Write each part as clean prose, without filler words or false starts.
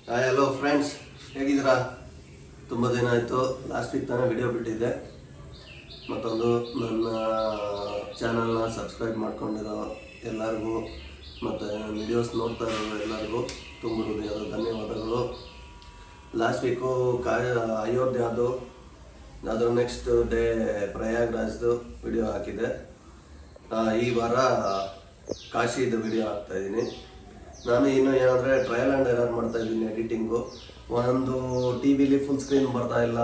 Hi hello friends, ಹೇಗಿದ್ದೀರಾ? ತುಂಬ ದಿನ ಆಯಿತು. ಲಾಸ್ಟ್ ವೀಕ್ ತಾನೇ ವಿಡಿಯೋ ಬಿಟ್ಟಿದ್ದೆ. ಮತ್ತೊಂದು ನನ್ನ ಚಾನಲ್ನ ಸಬ್ಸ್ಕ್ರೈಬ್ ಮಾಡ್ಕೊಂಡಿರೋ ಎಲ್ಲರಿಗೂ ಮತ್ತು ವಿಡಿಯೋಸ್ ನೋಡ್ತಾ ಇರೋ ಎಲ್ಲರಿಗೂ ತುಂಬ ಹೃದಯದ ಧನ್ಯವಾದಗಳು. ಲಾಸ್ಟ್ ವೀಕು ಅಯೋಧ್ಯೆದು, ಅದರ ನೆಕ್ಸ್ಟ್ ಡೇ ಪ್ರಯಾಗ್ರಾಜ್ದು ವಿಡಿಯೋ ಹಾಕಿದೆ. ಈ ವಾರ ಕಾಶಿದು ವಿಡಿಯೋ ಹಾಕ್ತಾಯಿದ್ದೀನಿ. ನಾನು ಇನ್ನು ಏನಂದರೆ ಟ್ರಯಲ್ ಆ್ಯಂಡ್ ಎರರ್ ಮಾಡ್ತಾಯಿದ್ದೀನಿ ಎಡಿಟಿಂಗು. ಒಂದು ಟಿ ವಿಲಿ ಫುಲ್ ಸ್ಕ್ರೀನ್ ಬರ್ತಾ ಇಲ್ಲ,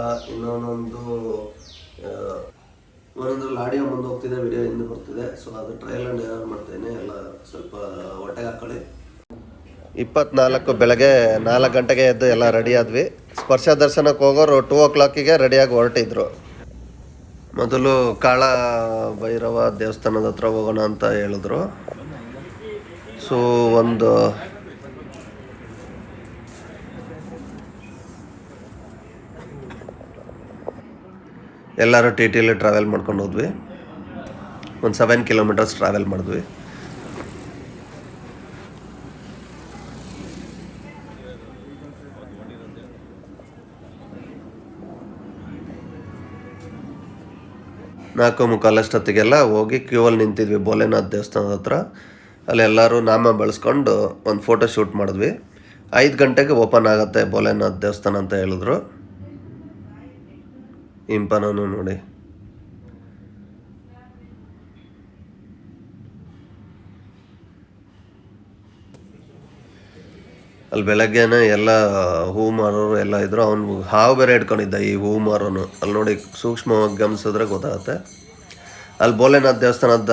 ಒಂದೊಂದ್ರಲ್ಲಿ ಆಡಿಯೋ ಮುಂದೆ ಹೋಗ್ತಿದೆ, ವಿಡಿಯೋ ಹಿಂದೆ ಬರ್ತಿದೆ. ಸೊ ಅದು ಟ್ರಯಲ್ ಆ್ಯಂಡ್ ಎರರ್ ಮಾಡ್ತಾಯಿದ್ದೀನಿ. ಎಲ್ಲ ಸ್ವಲ್ಪ ಹೊಟ್ಟೆಗೆ ಹಾಕ್ಕೊಳ್ಳಿ. 24 ಬೆಳಗ್ಗೆ 4 ಗಂಟೆಗೆ ಎದ್ದು ಎಲ್ಲ ರೆಡಿ ಆದ್ವಿ. ಸ್ಪರ್ಶ ದರ್ಶನಕ್ಕೆ ಹೋಗೋರು 2 o'clock ರೆಡಿಯಾಗಿ ಹೊರಟಿದ್ರು. ಮೊದಲು ಕಾಳ ಭೈರವ ದೇವಸ್ಥಾನದ ಹತ್ರ ಹೋಗೋಣ ಅಂತ ಹೇಳಿದ್ರು. ಸೊ ಎಲ್ಲರೂ ಟಿ ಟಿಲಿ ಟ್ರಾವೆಲ್ ಮಾಡ್ಕೊಂಡು ಹೋದ್ವಿ. ಒಂದು 7 kilometers ಟ್ರಾವೆಲ್ ಮಾಡಿದ್ವಿ. ನಾಲ್ಕು ಮುಕ್ಕಾಲಷ್ಟೊತ್ತಿಗೆಲ್ಲ ಹೋಗಿ ಕ್ಯೂವಲ್ಲಿ ನಿಂತಿದ್ವಿ ಭೋಲೆನಾಥ್ ದೇವಸ್ಥಾನದ ಹತ್ರ. ಅಲ್ಲೆಲ್ಲರೂ ನಾಮ ಬಳಸ್ಕೊಂಡು ಒಂದು ಫೋಟೋ ಶೂಟ್ ಮಾಡಿದ್ವಿ. 5 ಗಂಟೆಗೆ ಓಪನ್ ಆಗುತ್ತೆ ಭೋಲೆನಾಥ್ ದೇವಸ್ಥಾನ ಅಂತ ಹೇಳಿದ್ರು. ಇಂಪನೂ ನೋಡಿ. ಅಲ್ಲಿ ಬೆಳಗ್ಗೆನೇ ಎಲ್ಲ ಹೂ ಮಾರೋರು ಎಲ್ಲ ಇದ್ರು. ಅವನು ಹಾವು ಬೇರೆ ಇಟ್ಕೊಂಡಿದ್ದ, ಈ ಹೂ ಮಾರೋನು. ಅಲ್ಲಿ ನೋಡಿ ಸೂಕ್ಷ್ಮವಾಗಿ ಗಮನಿಸಿದ್ರೆ ಗೊತ್ತಾಗುತ್ತೆ. ಅಲ್ಲಿ ಭೋಲೆನಾಥ್ ದೇವಸ್ಥಾನದ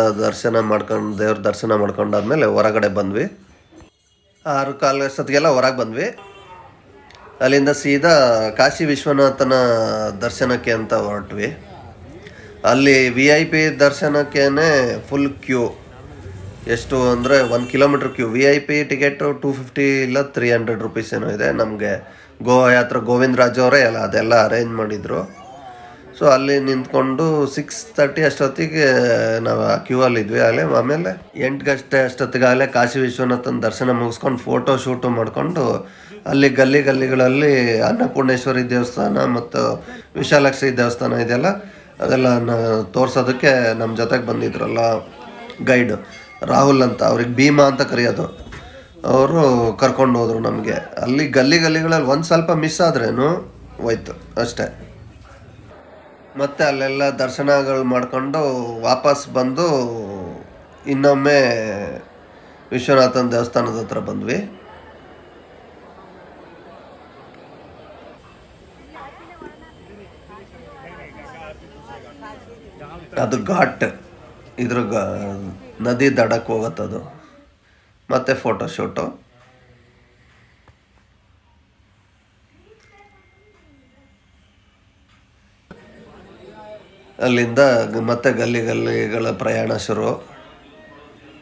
ದೇವ್ರ ದರ್ಶನ ಮಾಡ್ಕೊಂಡಾದ್ಮೇಲೆ ಹೊರಗಡೆ ಬಂದ್ವಿ. 6:15 ಅಷ್ಟೊತ್ತಿಗೆಲ್ಲ ಹೊರಗೆ ಬಂದ್ವಿ. ಅಲ್ಲಿಂದ ಸೀದಾ ಕಾಶಿ ವಿಶ್ವನಾಥನ ದರ್ಶನಕ್ಕೆ ಅಂತ ಹೊರಟ್ವಿ. ಅಲ್ಲಿ VIP ದರ್ಶನಕ್ಕೇ ಫುಲ್ ಕ್ಯೂ. ಎಷ್ಟು ಅಂದರೆ 1 kilometer ಕ್ಯೂ. VIP ಟಿಕೆಟು 250 ಇಲ್ಲ 300 rupees ಏನೋ ಇದೆ. ನಮಗೆ ಗೋವಾ ಯಾತ್ರೆ ಗೋವಿಂದ ರಾಜ್ ಅವರೇ ಅದೆಲ್ಲ ಅರೇಂಜ್ ಮಾಡಿದರು. ಸೊ ಅಲ್ಲಿ ನಿಂತ್ಕೊಂಡು 6:30 ಅಷ್ಟೊತ್ತಿಗೆ ನಾವು ಆ ಕ್ಯೂ ಅಲ್ಲಿದ್ವಿ. ಆಮೇಲೆ 8 ಗಂಟೆ ಅಷ್ಟೊತ್ತಿಗಾಗಲೇ ಕಾಶಿ ವಿಶ್ವನಾಥನ ದರ್ಶನ ಮುಗಿಸ್ಕೊಂಡು ಫೋಟೋ ಶೂಟು ಮಾಡಿಕೊಂಡು ಅಲ್ಲಿ ಗಲ್ಲಿಗಳಲ್ಲಿ ಅನ್ನಪೂರ್ಣೇಶ್ವರಿ ದೇವಸ್ಥಾನ ಮತ್ತು ವಿಶಾಲಾಕ್ಷಿ ದೇವಸ್ಥಾನ ಇದೆಯಲ್ಲ, ಅದೆಲ್ಲ ತೋರಿಸೋದಕ್ಕೆ ನಮ್ಮ ಜೊತೆಗೆ ಬಂದಿದ್ರಲ್ಲ ಗೈಡ್ ರಾಹುಲ್ ಅಂತ, ಅವ್ರಿಗೆ ಭೀಮಾ ಅಂತ ಕರೆಯೋದು, ಅವರು ಕರ್ಕೊಂಡು ಹೋದರು ನಮಗೆ. ಅಲ್ಲಿ ಗಲ್ಲಿಗಳಲ್ಲಿ ಒಂದು ಸ್ವಲ್ಪ ಮಿಸ್ ಆದ್ರೇನು ಹೋಯ್ತು ಅಷ್ಟೇ. ಮತ್ತು ಅಲ್ಲೆಲ್ಲ ದರ್ಶನಗಳು ಮಾಡಿಕೊಂಡು ವಾಪಸ್ ಬಂದು ಇನ್ನೊಮ್ಮೆ ವಿಶ್ವನಾಥನ ದೇವಸ್ಥಾನದ ಹತ್ರ ಬಂದ್ವಿ. ಅದು ಘಾಟ್, ನದಿ ದಡಕ್ಕೆ ಹೋಗುತ್ತದು. ಮತ್ತು ಫೋಟೋ ಶೂಟು. ಅಲ್ಲಿಂದ ಮತ್ತೆ ಗಲ್ಲಿಗಳ ಪ್ರಯಾಣ ಶುರು.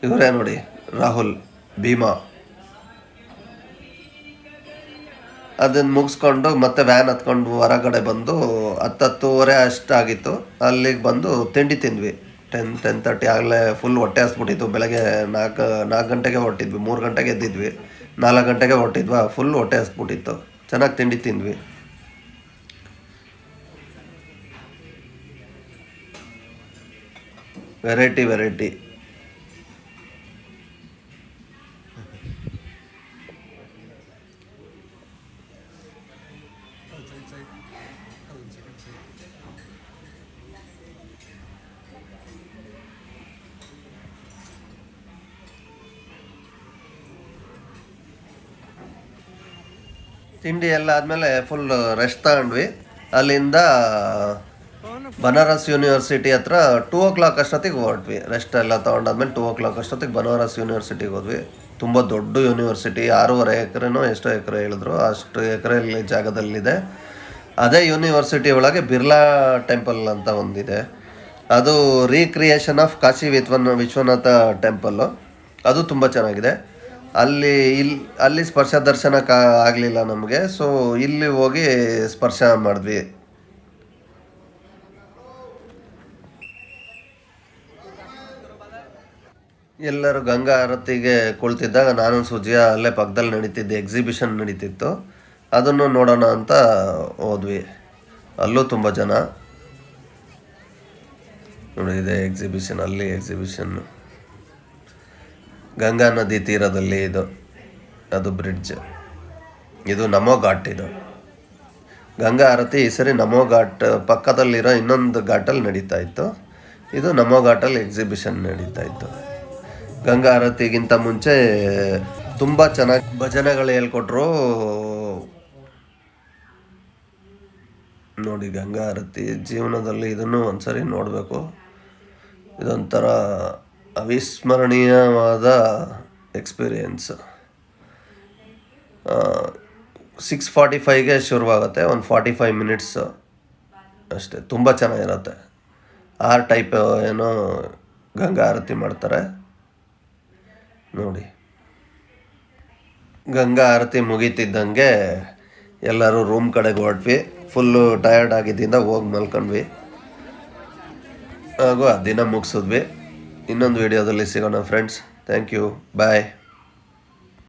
ಇವರೇ ನೋಡಿ ರಾಹುಲ್, ಭೀಮಾ. ಅದನ್ನು ಮುಗಿಸ್ಕೊಂಡು ಮತ್ತೆ ವ್ಯಾನ್ ಹತ್ಕೊಂಡು ಹೊರಗಡೆ ಬಂದು 10:30 ಅಷ್ಟಾಗಿತ್ತು. ಅಲ್ಲಿಗೆ ಬಂದು ತಿಂಡಿ ತಿಂದ್ವಿ. 10:30 ಆಗಲೇ ಫುಲ್ ಹೊಟ್ಟೆ ಹಸ್ಬಿಟ್ಟಿತ್ತು. ಬೆಳಗ್ಗೆ 4 ಗಂಟೆಗೆ ಹೊರಟಿದ್ವಿ, 3 ಗಂಟೆಗೆ ಎದ್ದಿದ್ವಿ, 4 ಗಂಟೆಗೆ ಹೊರಟಿದ್ವಾ, ಫುಲ್ ಹೊಟ್ಟೆ ಹಸ್ಬಿಟ್ಟಿತ್ತು. ಚೆನ್ನಾಗಿ ತಿಂಡಿ ತಿಂದ್ವಿ. ವೆರೈಟಿ ತಿಂಡಿ ಎಲ್ಲ ಆದಮೇಲೆ ಫುಲ್ ರೆಸ್ಟ್ ತಗೊಂಡ್ವಿ. ಅಲ್ಲಿಂದ ಬನಾರಸ್ ಯೂನಿವರ್ಸಿಟಿ ಹತ್ರ 2 o'clock ಅಷ್ಟೊತ್ತಿಗೆ ಹೊರಟ್ವಿ. ರೆಸ್ಟ್ ಎಲ್ಲ ತೊಗೊಂಡಾದ್ಮೇಲೆ 2 o'clock ಅಷ್ಟೊತ್ತಿಗೆ ಬನಾರಸ್ ಯೂನಿವರ್ಸಿಟಿಗೆ ಹೋದ್ವಿ. ತುಂಬ ದೊಡ್ಡ ಯೂನಿವರ್ಸಿಟಿ, 6.5 ಎಕರೆನೋ ಎಷ್ಟೋ ಎಕರೆ ಹೇಳಿದ್ರು, ಅಷ್ಟು ಎಕರೆ ಜಾಗದಲ್ಲಿದೆ. ಅದೇ ಯೂನಿವರ್ಸಿಟಿ ಒಳಗೆ ಬಿರ್ಲಾ ಟೆಂಪಲ್ ಅಂತ ಒಂದಿದೆ. ಅದು recreation of Kashi Vishwanath temple. ಅದು ತುಂಬ ಚೆನ್ನಾಗಿದೆ. ಅಲ್ಲಿ ಸ್ಪರ್ಶ ದರ್ಶನಕ್ಕೆ ಆಗಲಿಲ್ಲ ನಮಗೆ. ಸೊ ಇಲ್ಲಿ ಹೋಗಿ ಸ್ಪರ್ಶ ಮಾಡಿದ್ವಿ. ಎಲ್ಲರೂ ಗಂಗಾ ಆರತಿಗೆ ಕುಳಿತಿದ್ದಾಗ ನಾನು ಸುಜಿಯ ಅಲ್ಲೇ ಪಕ್ಕದಲ್ಲಿ ನಡೀತಿದ್ದೆ, ಎಕ್ಸಿಬಿಷನ್ ನಡೀತಿತ್ತು, ಅದನ್ನು ನೋಡೋಣ ಅಂತ ಹೋದ್ವಿ. ಅಲ್ಲೂ ತುಂಬ ಜನ. ನೋಡಿ ಇದೆ ಎಕ್ಸಿಬಿಷನ್, ಅಲ್ಲಿ ಎಕ್ಸಿಬಿಷನ್. ಗಂಗಾ ನದಿ ತೀರದಲ್ಲಿ ಇದು, ಅದು ಬ್ರಿಡ್ಜ್. ಇದು ನಮೋ ಘಾಟ್. ಇದು ಗಂಗಾ ಆರತಿ ಈ ಸರಿ ನಮೋ ಘಾಟ್ ಪಕ್ಕದಲ್ಲಿರೋ ಇನ್ನೊಂದು ಘಾಟಲ್ಲಿ ನಡೀತಾ ಇತ್ತು. ಇದು ನಮೋ ಘಾಟಲ್ಲಿ ಎಕ್ಸಿಬಿಷನ್ ನಡೀತಾ ಇತ್ತು. ಗಂಗಾ ಆರತಿಗಿಂತ ಮುಂಚೆ ತುಂಬ ಚೆನ್ನಾಗಿ ಭಜನೆಗಳು ಹೇಳ್ಕೊಟ್ರು. ನೋಡಿ ಗಂಗಾ ಆರತಿ ಜೀವನದಲ್ಲಿ ಇದನ್ನು ಒಂದ್ಸರಿ ನೋಡಬೇಕು. ಇದೊಂಥರ ಅವಿಸ್ಮರಣೀಯವಾದ ಎಕ್ಸ್ಪೀರಿಯೆನ್ಸ್. 6:45ಗೆ ಶುರುವಾಗುತ್ತೆ, ಒಂದು 45 ಮಿನಿಟ್ಸು ಅಷ್ಟೇ. ತುಂಬ ಚೆನ್ನಾಗಿರುತ್ತೆ. ಟೈಪ್ ಏನೋ ಗಂಗಾ ಆರತಿ ಮಾಡ್ತಾರೆ ನೋಡಿ. ಗಂಗಾ ಆರತಿ ಮುಗೀತಿದ್ದಂಗೆ ಎಲ್ಲರೂ ರೂಮ್ ಕಡೆಗೆ ಹೊರಟ್ವಿ. ಫುಲ್ಲು ಟಯರ್ಡ್ ಆಗಿದ್ದರಿಂದ ಹೋಗಿ ಮಲ್ಕೊಂಡ್ವಿ. ಹಾಗೂ ಆ ದಿನ ಮುಗಿಸಿದ್ವಿ. ಇನ್ನೊಂದು ವಿಡಿಯೋದಲ್ಲಿ ಸಿಗೋಣ ಫ್ರೆಂಡ್ಸ್. Thank you, bye.